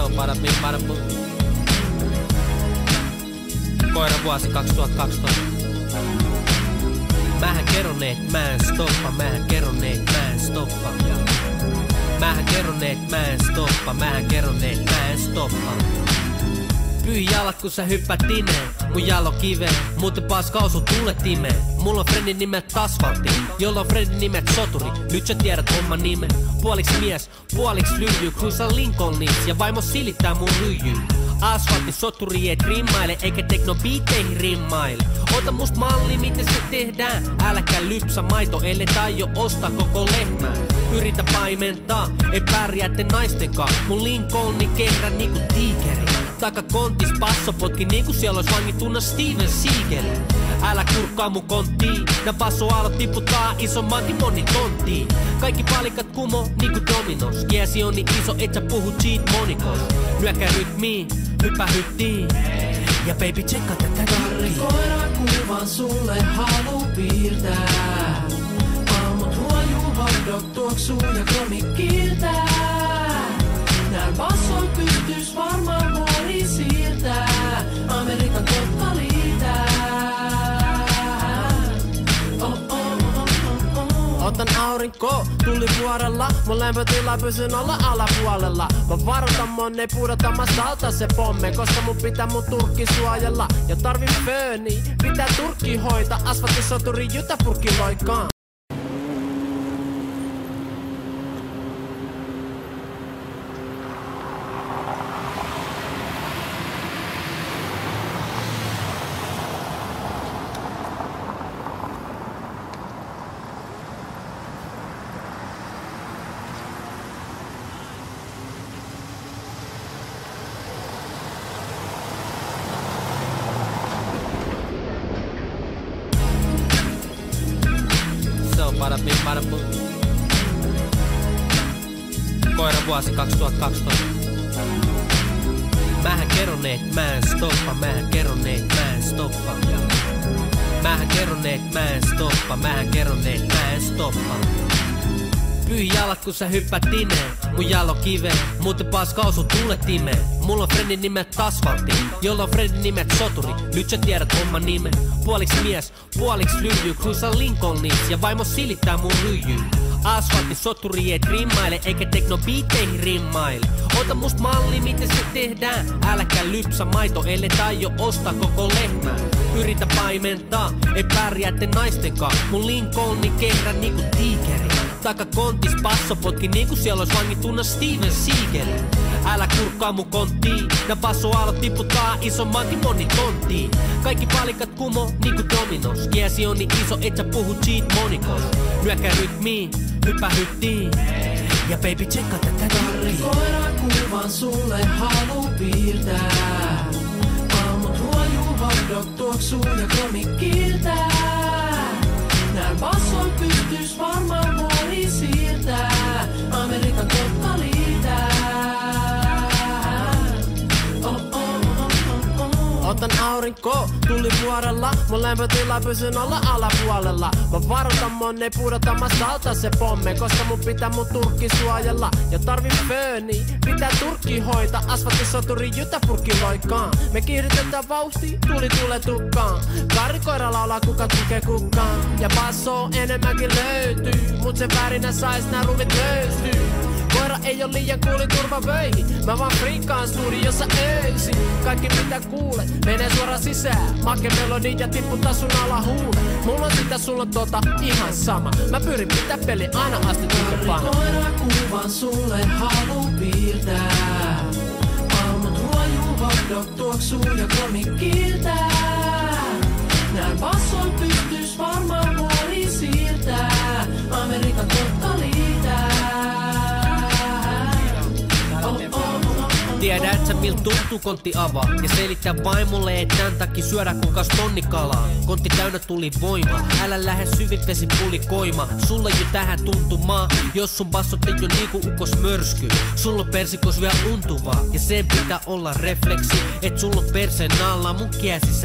on bada bing. Koira vuosi 2012. Mähän kerron et mä en stoppa, mähän kerron et mä en stoppa. Mähän kerron et mä en stoppa, mähän kerron et mä en stoppa. Pyhi jalat kun sä hyppät ineen, mun jalo kiveen, muuten paska osu tulle timeen. Mulla on friendin nimet asfaltti, jolla on friendin nimet soturi. Nyt sä tiedät homman nimen. Puoliks mies, puoliks lyijy, cruisan Lincolnis ja vaimo silittää mun lyijy. Asfaltti soturi ei rimmaile, eikä teknobiitteihin rimmaile. Ota must malli, miten se tehdään. Äläkä lypsä maito, ellei taio ostaa koko lehmää. Yritä paimentaa, ei pärjäätte naistenkaan. Mun Lincolni kerran niinku tiikeri. Takakontis passo potki niinku siellä ois vangittuna Steven Seagal. Älä kurkkaa mun konttiin, nää passoaallot tiputtaa isomman timonin tonttiin. Kaikki palikat kumo niinku dominos. Kiesi on niin iso, et sä puhu cheat monikos. Nyökä rytmiin, hyppä hyttiin. Ja baby tsekka tätä karriin. Koira kuvan sulle halu piirtää. Aamut huojuu, hotdog tuoksuu ja kromi kiiltää. Nää basson pystyis varmaan vuori siirtää. Amerikan totta liitää. Otan aurinko, tuli vuorella. Mun lämpötila pysyn olla alapuolella. Mä varoitan mon ei pudota, mä salta se pomme. Koska mun pitää mun turkki suojella. Ja tarvin fööni, pitää turkki hoita. Asfalttisoturi jytä purkki loikaan. Bada bing. Koira vuosi 2012. Mähän kerron et mä en stoppa, mähän kerron et mä en stoppa. Mähän kerron et mä en stoppa, mähän kerron et mä en stoppa. Pyhi jalat kun sä hyppät ineen, mun jalo kiveen, muuten paska osu tulle timeen. Mulla on friendin nimet asfaltti, jolla on friendin nimet soturi. Nyt sä tiedät homman nimen. Puoliks mies, puoliks lyijy, cruisan Lincolnis ja vaimo silittää mun lyijy. Asfaltti soturi ei rimmaile, eikä teknobiitteihin rimmaile. Ota must malli, miten se tehdään. Äläkä lypsä maito, ellei taio ostaa koko lehmää. Yritä paimentaa, ei pärjäätte naistenkaan. Mun Lincolni kerran niinku tiikeri. Takakontis passo potki niinku siellä ois vangittuna Steven Seagal. Älä kurkkaa mun konttiin, nää passoaallot tiputtaa isomman timonin tonttiin. Kaikki palikat kumo niinku dominos. Kiesi on niin iso, et sä puhu cheat monikos. Nyökä rytmiin, hyppä hyttiin. Ja baby tsekka tätä karriin. Koira kuvan sulle halu piirtää. Aamut huojuu, hotdog tuoksuu ja kromi kiiltää. Nää basson pystyis varmaan vuori siirtää. Amerikan totta liitää. Otan aurinko, tuli vuorella. Mun lämpötila pysyn olla alapuolella. Mä varoitan mon ei pudota, mä salta se pomme. Koska mun pitää mun turkki suojella. Ja tarvin fööni, pitää turkki hoita. Asfalttisoturi jytä purkki loikaan. Me kiihdytetään vauhti, tuli tule tukkaan. Karrikoira laulaa kuka tukee kukkaan. Ja basso enemmänkin löytyy. Mut se värinä sais nää rumit löystyy. Koira ei oo liian kuuli turva vöihin. Mä vaan friikkaan studiossa öisin. Kaikki mitä kuulet menee suoraan sisään. Make melodi ja tipputtaa sun alahuulet. Mulla on sitä, sulla on ihan sama. Mä pyrin pitää peli aina asti tukepana. Koira kuvan sulle halu piirtää. Aamut huojuu, hotdog tuoksuu ja kromi kiiltää. Nää basson pystyis varmaan vuori siirtää. Amerikan totta liitää. Tiedä et sä miltä tuntuu kontti avaa. Ja selittää vaimolle et tän takia syödä kukas tonni kalaa. Kontti täynnä tuli voima, älä lähde syvipesi pulikoima. Sulla jo tähän tuntumaa, jos sun bassot ei oo niinku ukos mörsky. Sulla on persikos vielä untuvaa, ja sen pitää olla refleksi. Et sulla on perseen alla mun kiesissä